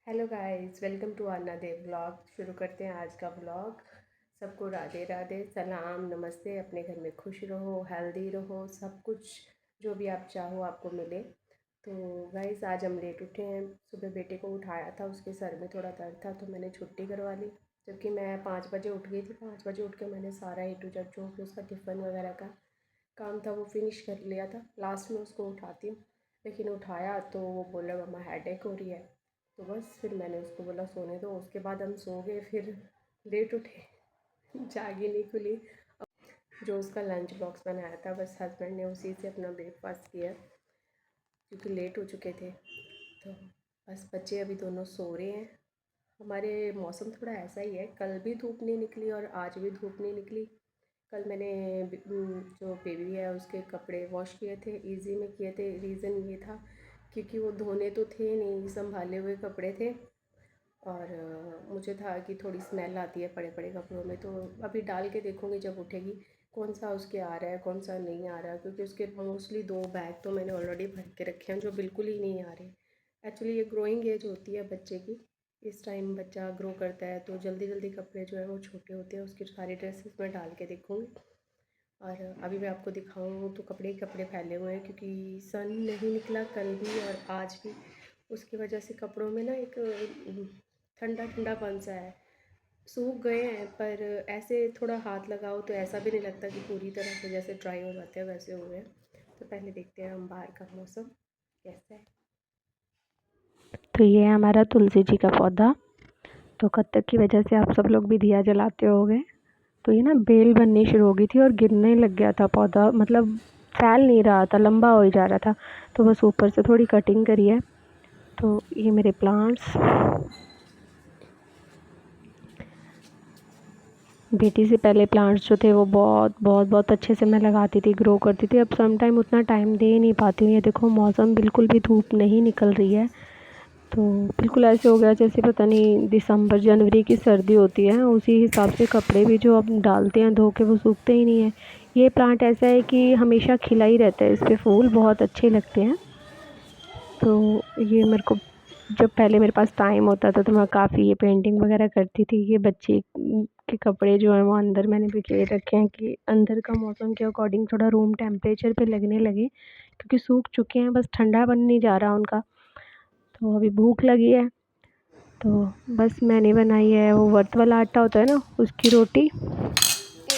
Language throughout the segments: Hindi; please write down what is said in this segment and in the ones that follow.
Hello guys, welcome to another vlog. शुरू करते हैं आज का व्लॉग। सबको राधे राधे, सलाम, नमस्ते। अपने घर में खुश रहो, हेल्दी रहो, सब कुछ जो भी आप चाहो आपको मिले। तो गाइस आज हम लेट उठे हैं। सुबह बेटे को उठाया था, उसके सर में थोड़ा दर्द था तो मैंने छुट्टी करवा ली। जबकि मैं 5 बजे उठ गई थी। 5 बजे उठ के मैंने सारा ए टू जेड जो भी उसका टिफ़िन वगैरह का काम था वो फिनिश कर लिया था। लास्ट में उसको उठाती हूँ, लेकिन उठाया तो वो बोला मम्मा हेडेक हो रही है। तो बस फिर मैंने उसको बोला सोने दो। उसके बाद हम सो गए, फिर लेट उठे। जागी नहीं खुली। जो उसका लंच बॉक्स बनाया था बस हस्बैंड ने उसी से अपना ब्रेकफास्ट किया, क्योंकि लेट हो चुके थे। तो बस बच्चे अभी दोनों सो रहे हैं। हमारे मौसम थोड़ा ऐसा ही है, कल भी धूप नहीं निकली और आज भी धूप नहीं निकली। कल मैंने जो बेबी है उसके कपड़े वॉश किए थे, इजी में किए थे। रीज़न ये था क्योंकि वो धोने तो थे नहीं, संभाले हुए कपड़े थे। और मुझे था कि थोड़ी स्मेल आती है पड़े पड़े कपड़ों में। तो अभी डाल के देखूँगी जब उठेगी कौन सा उसके आ रहा है कौन सा नहीं आ रहा, क्योंकि उसके मोस्टली 2 बैग तो मैंने ऑलरेडी भर के रखे हैं जो बिल्कुल ही नहीं आ रहे। एक्चुअली ये ग्रोइंग एज होती है बच्चे की। इस टाइम बच्चा ग्रो करता है तो जल्दी जल्दी कपड़े जो है वो छोटे होते हैं। उसकी सारी ड्रेसेस मैं डाल के देखूँगी। और अभी मैं आपको दिखाऊँ तो कपड़े ही कपड़े फैले हुए हैं, क्योंकि सन नहीं निकला कल भी और आज भी। उसकी वजह से कपड़ों में ना एक ठंडा ठंडापन सा है। सूख गए हैं पर ऐसे थोड़ा हाथ लगाओ तो ऐसा भी नहीं लगता कि पूरी तरह से जैसे ड्राई हो जाते हैं वैसे हुए हैं। तो पहले देखते हैं हम बाहर का मौसम कैसा है। तो ये है हमारा तुलसी जी का पौधा। तो कत्तक की वजह से आप सब लोग भी दिया जलाते होगे। तो ये ना बेल बननी शुरू हो गई थी और गिरने लग गया था पौधा, मतलब फैल नहीं रहा था, लंबा हो ही जा रहा था। तो बस ऊपर से थोड़ी कटिंग करी है। तो ये मेरे प्लांट्स, बेटी से पहले प्लांट्स जो थे वो बहुत बहुत बहुत अच्छे से मैं लगाती थी, ग्रो करती थी। अब सम टाइम उतना टाइम दे नहीं पाती हूँ। ये देखो मौसम बिल्कुल भी धूप नहीं निकल रही है, तो बिल्कुल ऐसे हो गया जैसे पता नहीं दिसंबर जनवरी की सर्दी होती है। उसी हिसाब से कपड़े भी जो अब डालते हैं धो के वो सूखते ही नहीं है। ये प्लांट ऐसा है कि हमेशा खिला ही रहता है, इस पे फूल बहुत अच्छे लगते हैं। तो ये मेरे को जब पहले मेरे पास टाइम होता था तो मैं काफ़ी ये पेंटिंग वगैरह करती थी। ये बच्चे के कपड़े जो हैं वो अंदर मैंने बिखेर रखे हैं कि अंदर का मौसम के अकॉर्डिंग थोड़ा रूम टेम्परेचर पे लगने लगे, क्योंकि सूख चुके हैं, बस ठंडा बन नहीं जा रहा उनका। तो अभी भूख लगी है तो बस मैंने बनाई है वो वर्त वाला आटा होता है ना, उसकी रोटी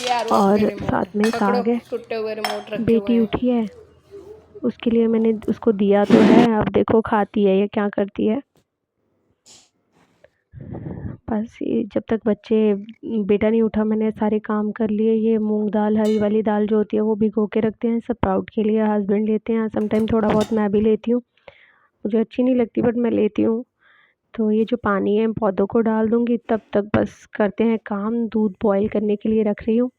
यार वो और रिमोट साथ में पकड़ो, साग है। टूटे हुए रिमोट रखे हुए बेटी हैं। उठी है, उसके लिए मैंने उसको दिया तो है, अब देखो खाती है या क्या करती है। बस ये जब तक बेटा नहीं उठा मैंने सारे काम कर लिए। ये मूंग दाल, हरी वाली दाल जो होती है वो भिगो के रखते हैं स्प्राउट के लिए, हस्बैंड लेते हैं। समटाइम थोड़ा बहुत मैं भी लेती हूँ, मुझे अच्छी नहीं लगती बट मैं लेती हूँ। तो ये जो पानी है पौधों को डाल दूँगी, तब तक बस करते हैं काम। दूध बॉयल करने के लिए रख रही हूँ,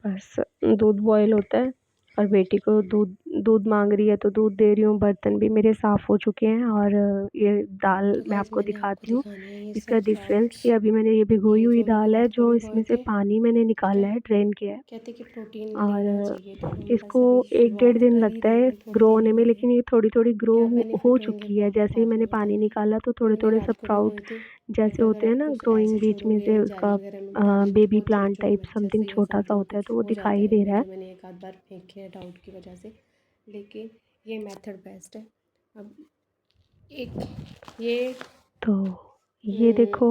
बस दूध बॉयल होता है और बेटी को दूध दूध मांग रही है तो दूध दे रही हूँ। बर्तन भी मेरे साफ़ हो चुके हैं और ये दाल तो मैं गाइस आपको मैंने आपको दिखाती हूँ। दिखाने हैं ये इसका डिफरेंस स्प्राउट्स। कि अभी मैंने ये भिगोई ये हुई जो मैंने दाल है, रात को जो भिगोए इसमें से थे, पानी मैंने ठीक निकाला है। है, ड्रेन किया है। कहते कि प्रोटीन लेना और चाहिए, तो मैंने बस इसको अभी 1 डेढ़ शुरुआत दिन कर ही लगता रही है हूँ, थोड़े ग्रो दिन होने ही में, हुए हैं। लेकिन ये थोड़ी थोड़ी ग्रो क्या हो बेनिफिट होंगे चुकी वो है। आपको जैसे ही बाद मैंने में पानी बताऊँगी। निकाला तो ये थोड़े मैंने थोड़े रात को स्प्राउट भिगोए थे, जैसे बट अगर होते हैं ना आपको ग्रोइंग ऐसे बीच में छोड़ूंगी से, या उसका जाली वगैरह में बता दूंगी तो बेबी बहुत छोटे प्लांट छोटे टाइप बच्चे समथिंग से या छोटा सा समथिंग होता है, कुछ तो वो हो जाता दिखाई है। दे रहा नहीं है। तो मैंने एक आध बार फेंके हैं डाउट की वजह से, लेकिन ये मेथड बेस्ट है। अब एक ये तो ये देखो,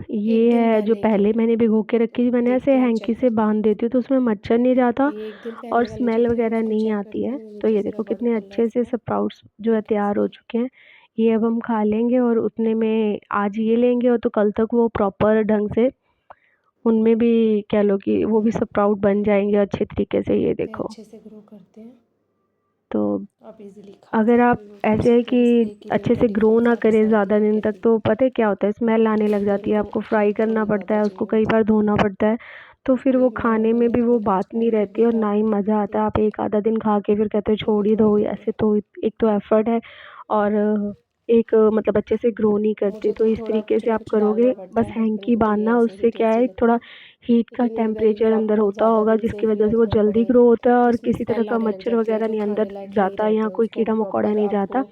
एक ये दिन है जो पहले का, पहले मैंने भिगो के रखी तो थी। मैंने ऐसे देखते हैं हैंकी चेक से करके। बांध देती हूँ तो उसमें मच्छर नहीं जाता ये एक दिन और पहले वाले जो स्मेल थे वगैरह उसको नहीं चेक आती करते है। हैं। तो ये जिस देखो रबर कितने अच्छे से कलर्स है स्प्राउट्स जो है तैयार हो कैसे। चुके हैं। ये अब हम खा लेंगे और उतने में आज ये लेंगे और तो कल तक वो प्रॉपर ढंग से उनमें भी कह लो कि वो भी स्प्राउट बन जाएंगे अच्छे तरीके से। ये इतने देखो, अच्छे से ग्रो करते हैं, तो आप इजीली खा अगर आप सकते हो। ऐसे किसी है को कि बस एक ही दिन अच्छे में से ग्रो डिफरेंस ना आप करे डिसाइड ज़्यादा नहीं दिन तक, करके। तो पता है क्या होता है, स्मेल आने लग मेरे जाती है, को आपको फ्राई थोड़े करना बहुत पड़ता है, बचे उसको हुए कई हैं, बार धोना पड़ता है। तो फिर वो एक बार खाने में मैंने भी वो फ्रिज बात नहीं खोल के रहती और ना देखा, ही मज़ा आता है। आप देखते एक आधा दिन खा के फिर कहते हो ये भी छोड़ ही थोड़े दो, बड़े। ऐसे तो एक तो एफर्ट है और एक मतलब अच्छे से ग्रो नहीं करते। मुझे तो तो इस थोड़ा तरीके कुछ से ना आप कुछ डालना करोगे, पड़ता बस है, हस्बैंड हैंकी को तो ये बांधना, ऐसे ही उससे नहीं क्या टेस्टी है लगता। थोड़ा हीट का लेकिन ये वाली टेम्परेचर अंदर ब्लैक होता ज़्यादा होगा, दिन से जिसकी वजह इसलिए से वो खराब जल्दी है ग्रो होता है कि और इसमें किसी तरह स्मेल का आने लग मच्छर जाती है। वगैरह जो नहीं खाने अंदर लायक नहीं जाता, रहते या हैं कोई उसको कीड़ा आप मकोड़ा प्रॉपर नहीं आपको जाता।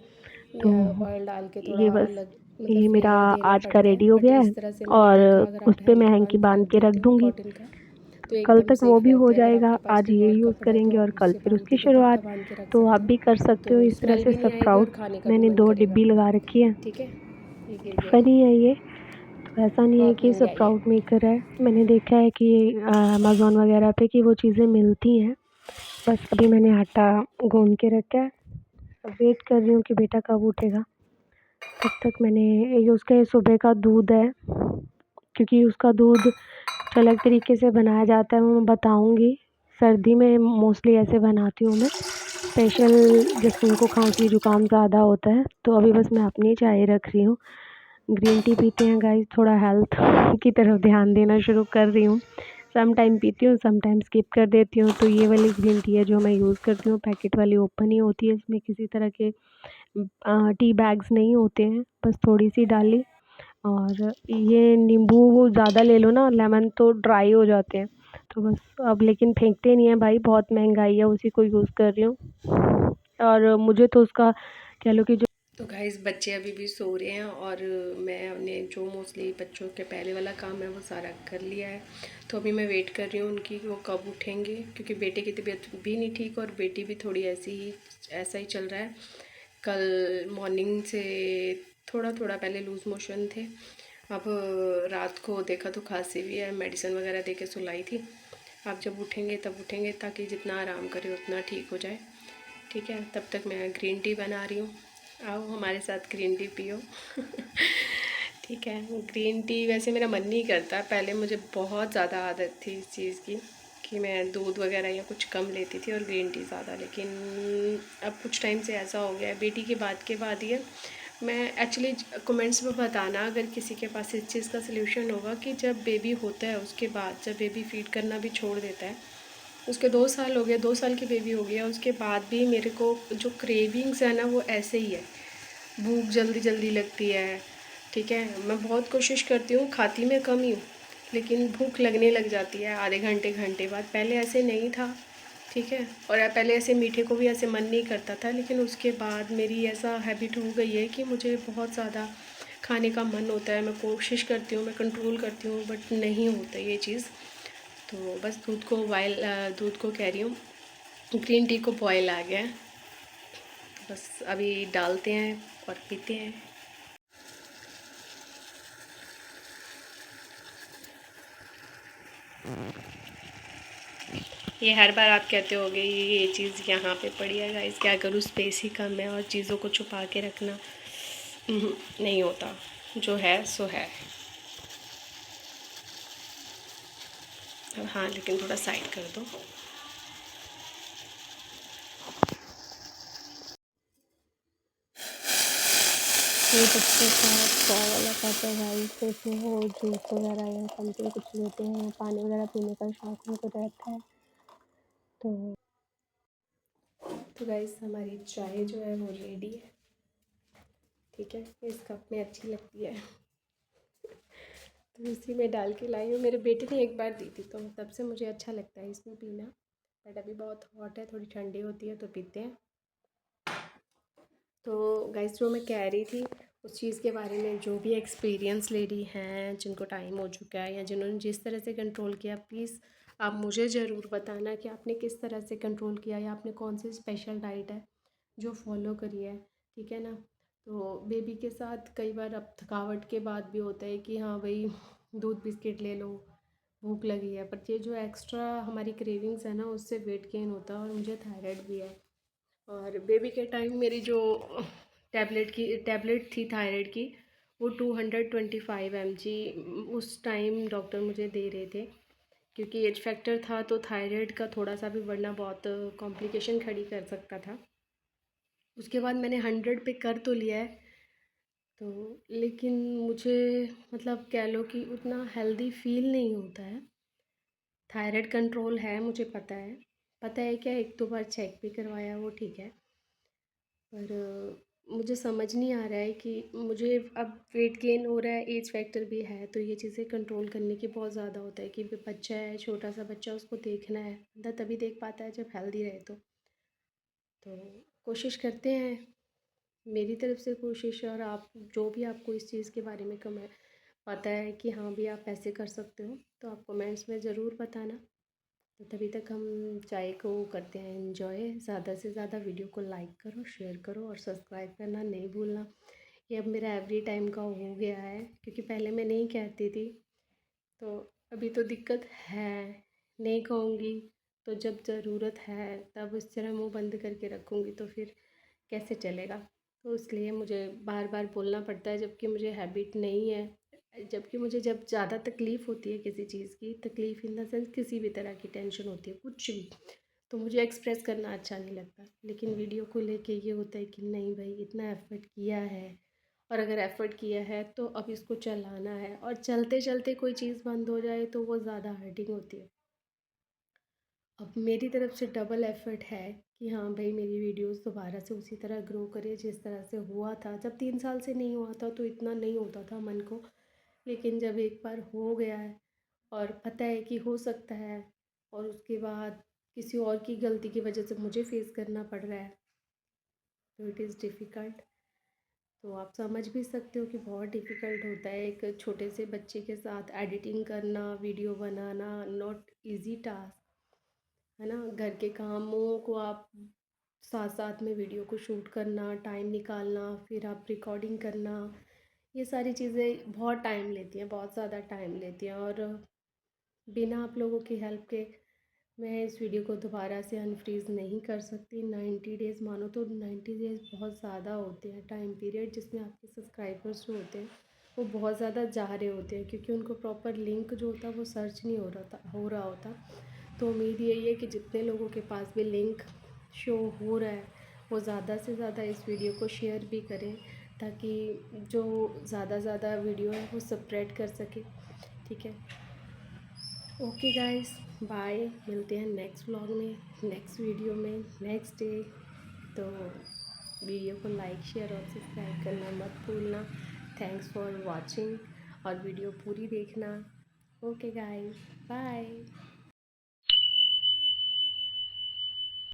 तो या ऑयल डाल के थोड़ा ये बस, अलग मतलब ये मेरा फ्लेवर देना आज का पड़ता है, रेडी हो बट गया है। इस तरह से मैंने और देखा अगर उस आप पे मैं हैंकी हैंकी बांध के बांध रख के रख देते हो दूँगी। कॉटन का तो कल एकदम तक वो सेफ भी हो रहते हैं। अगर जाएगा, आपके पास आज कोई ये और यूज़ कपड़ा है तो करेंगे और आप कल उससे फिर बांध उसकी के दुपट्टा शुरुआत। बांध के रख तो आप सकते हो। भी कर सकते हो तो इस तरह स्मेल से भी नहीं आएगी और स्प्राउट्स। खाने का भी मैंने मन 2 करेगा डिब्बी आपका। लगा रखी है। ठीक है, ये गिर गई, फ़नी है ये। तो ऐसा नहीं है बहुत कि महंगी आई है। स्प्राउट मेकर है। मैंने देखा है कि अमेज़न वगैरह पे कि वो चीज़ें मिलती हैं। बस अभी मैंने आटा गूँध के रखा है। अब वेट कर रही हूँ कि बेटा कब उठेगा। तब तक मैंने ये उसका ये सुबह का दूध है, क्योंकि उसका दूध जो अलग तरीके से बनाया जाता है वो मैं बताऊँगी। सर्दी में मोस्टली ऐसे बनाती हूँ मैं, स्पेशल जिनको खांसी जुकाम ज़्यादा होता है। तो अभी बस मैं अपनी चाय रख रही हूँ। ग्रीन टी पीते हैं गाइस, थोड़ा हेल्थ की तरफ ध्यान देना शुरू कर रही हूँ। सम टाइम पीती हूँ, सम टाइम स्किप कर देती हूँ। तो ये वाली ग्रीन टी है जो मैं यूज़ करती हूँ, पैकेट वाली ओपन ही होती है। इसमें किसी तरह के टी बैग्स नहीं होते हैं, बस थोड़ी-सी डाली। और ये नींबू ज़्यादा ले लो ना, लेमन तो ड्राई हो जाते हैं। तो बस अब लेकिन फेंकते नहीं हैं भाई, बहुत महँगाई है, उसी को यूज़ कर रही हूँ। और मुझे तो उसका कह लो कि जो तो गाइस बच्चे अभी भी सो रहे हैं और मैंने जो मोस्टली बच्चों के पहले वाला काम है वो सारा कर लिया है। तो अभी मैं वेट कर रही हूँ उनकी, वो कब उठेंगे, क्योंकि बेटे की तबीयत भी नहीं ठीक और बेटी भी थोड़ी ऐसा ही चल रहा है। कल मॉर्निंग से थोड़ा थोड़ा पहले लूज़ मोशन थे, अब रात को देखा तो खांसी भी है, मेडिसिन वगैरह दे के सुलाई थी। अब जब उठेंगे तब उठेंगे, ताकि जितना आराम करे उतना ठीक हो जाए। ठीक है, तब तक मैं ग्रीन टी बना रही हूँ, आओ हमारे साथ ग्रीन टी पियो। ठीक है, ग्रीन टी वैसे मेरा मन नहीं करता, पहले मुझे बहुत ज़्यादा आदत थी इस चीज़ की कि मैं दूध वगैरह या कुछ कम लेती थी और ग्रीन टी ज़्यादा, लेकिन अब कुछ टाइम से ऐसा हो गया है, बेटी के बाद ही है। मैं एक्चुअली कमेंट्स में बताना अगर किसी के पास इस चीज़ का सलूशन होगा कि जब बेबी होता है उसके बाद, जब बेबी फीड करना भी छोड़ देता है, उसके 2 साल हो गए, 2 साल की बेबी हो गया, उसके बाद भी मेरे को जो क्रेविंग्स है ना वो ऐसे ही है, भूख जल्दी जल्दी लगती है। ठीक है, मैं बहुत कोशिश करती हूँ, खाती मैं कम ही हूँ, लेकिन भूख लगने लग जाती है आधे घंटे घंटे बाद। पहले ऐसे नहीं था, ठीक है, और पहले ऐसे मीठे को भी ऐसे मन नहीं करता था, लेकिन उसके बाद मेरी ऐसा हैबिट हो गई है कि मुझे बहुत ज़्यादा खाने का मन होता है। मैं कोशिश करती हूँ, मैं कंट्रोल करती हूँ, बट नहीं होता ये चीज़। तो बस दूध को कह रही हूँ, ग्रीन टी को बॉयल आ गया है, तो बस अभी डालते हैं और पीते हैं। ये हर बार आप कहते होगे ये चीज़ यहाँ पे पड़ी है गाइस, क्या करूँ, स्पेस ही कम है और चीज़ों को छुपा के रखना नहीं होता, जो है सो है। हाँ, लेकिन थोड़ा साइड कर दो। ये बच्चे का स्ट्रॉ वाला कप है गाइस, तो इसमें वो जूस वगैरह या समथिंग कुछ लेते हैं, पानी वगैरह पीने का शौक उनको रहता है। तो गाइस हमारी चाय जो है वो रेडी है। ठीक है, इस कप में अच्छी लगती है तो उसी में डाल के लाई हूँ। मेरे बेटे ने एक बार दी थी तो तब से मुझे अच्छा लगता है इसमें पीना, बट अभी बहुत हॉट है, थोड़ी ठंडी होती है तो पीते हैं। तो गाइस जो मैं कह रही थी उस चीज़ के बारे में, जो भी एक्सपीरियंस लेडी हैं जिनको टाइम हो चुका है या जिन्होंने जिस तरह से कंट्रोल किया, प्लीज़ आप मुझे ज़रूर बताना कि आपने किस तरह से कंट्रोल किया या आपने कौन सी स्पेशल डाइट है जो फॉलो करी है। ठीक है ना, तो बेबी के साथ कई बार अब थकावट के बाद भी होता है कि हाँ भाई दूध बिस्किट ले लो, भूख लगी है, पर ये जो एक्स्ट्रा हमारी क्रेविंग्स है ना उससे वेट गेन होता है, और मुझे थायराइड भी है। और बेबी के टाइम मेरी जो टैबलेट थी थायराइड की, वो 225 mg उस टाइम डॉक्टर मुझे दे रहे थे, क्योंकि एज फैक्टर था तो थायराइड का थोड़ा सा भी बढ़ना बहुत कॉम्प्लिकेशन खड़ी कर सकता था। उसके बाद मैंने 100 पे कर तो लिया है, तो लेकिन मुझे मतलब कह लो कि उतना हेल्दी फील नहीं होता है। थायराइड कंट्रोल है, मुझे पता है क्या, एक दो बार चेक भी करवाया, वो ठीक है, पर मुझे समझ नहीं आ रहा है कि मुझे अब वेट गेन हो रहा है, एज फैक्टर भी है, तो ये चीज़ें कंट्रोल करने की बहुत ज़्यादा होता है कि बच्चा है, छोटा सा बच्चा, उसको देखना है, बंदा तभी देख पाता है जब हेल्दी रहे। तो कोशिश करते हैं मेरी तरफ से कोशिश, और आप जो भी आपको इस चीज़ के बारे में कमेंट पता है कि हाँ भी आप ऐसे कर सकते हो, तो आप कमेंट्स में ज़रूर बताना। तो तभी तक हम चाय को करते हैं एंजॉय। ज़्यादा से ज़्यादा वीडियो को लाइक करो, शेयर करो और सब्सक्राइब करना नहीं भूलना। ये अब मेरा एवरी टाइम का हो गया है, क्योंकि पहले मैं नहीं कहती थी, तो अभी तो दिक्कत है, नहीं कहूँगी तो जब ज़रूरत है तब इस तरह मुंह बंद करके रखूँगी तो फिर कैसे चलेगा। तो इसलिए मुझे बार बार बोलना पड़ता है, जबकि मुझे हैबिट नहीं है। जबकि मुझे जब ज़्यादा तकलीफ़ होती है किसी चीज़ की, तकलीफ़ इन द सेंस किसी भी तरह की टेंशन होती है कुछ भी, तो मुझे एक्सप्रेस करना अच्छा नहीं लगता। लेकिन वीडियो को लेके ये होता है कि नहीं भाई, इतना एफ़र्ट किया है, और अगर एफ़र्ट किया है तो अब इसको चलाना है, और चलते चलते कोई चीज़ बंद हो जाए तो वो ज़्यादा हर्टिंग होती है। अब मेरी तरफ से डबल एफ़र्ट है कि हाँ भाई, मेरी वीडियोस दोबारा से उसी तरह ग्रो करे जिस तरह से हुआ था। जब 3 साल से नहीं हुआ था तो इतना नहीं होता था मन को, लेकिन जब एक बार हो गया है और पता है कि हो सकता है, और उसके बाद किसी और की गलती की वजह से मुझे फेस करना पड़ रहा है, तो इट इज़ डिफ़िकल्ट। तो आप समझ भी सकते हो कि बहुत डिफ़िकल्ट होता है एक छोटे से बच्चे के साथ एडिटिंग करना, video banana, not easy task, है ना। घर के कामों को आप साथ साथ में वीडियो को शूट करना, टाइम निकालना, फिर आप रिकॉर्डिंग करना, ये सारी चीज़ें बहुत टाइम लेती हैं, बहुत ज़्यादा टाइम लेती हैं। और बिना आप लोगों की हेल्प के मैं इस वीडियो को दोबारा से अनफ्रीज़ नहीं कर सकती। 90 डेज़ मानो तो 90 डेज़ बहुत ज़्यादा होते हैं टाइम पीरियड, जिसमें आपके सब्सक्राइबर्स जो होते हैं वो बहुत ज़्यादा जा रहे होते हैं, क्योंकि उनको प्रॉपर लिंक जो होता है वो सर्च नहीं हो रहा होता। तो उम्मीद यही है कि जितने लोगों के पास भी लिंक शो हो रहा है वो ज़्यादा से ज़्यादा इस वीडियो को शेयर भी करें, ताकि जो ज़्यादा वीडियो है वो स्प्रेड कर सके। ठीक है, ओके गाइस, बाय। मिलते हैं नेक्स्ट व्लॉग में, नेक्स्ट वीडियो में, नेक्स्ट डे। तो वीडियो को लाइक शेयर और सब्सक्राइब करना मत भूलना। थैंक्स फॉर वॉचिंग, और वीडियो पूरी देखना। Okay guys, bye.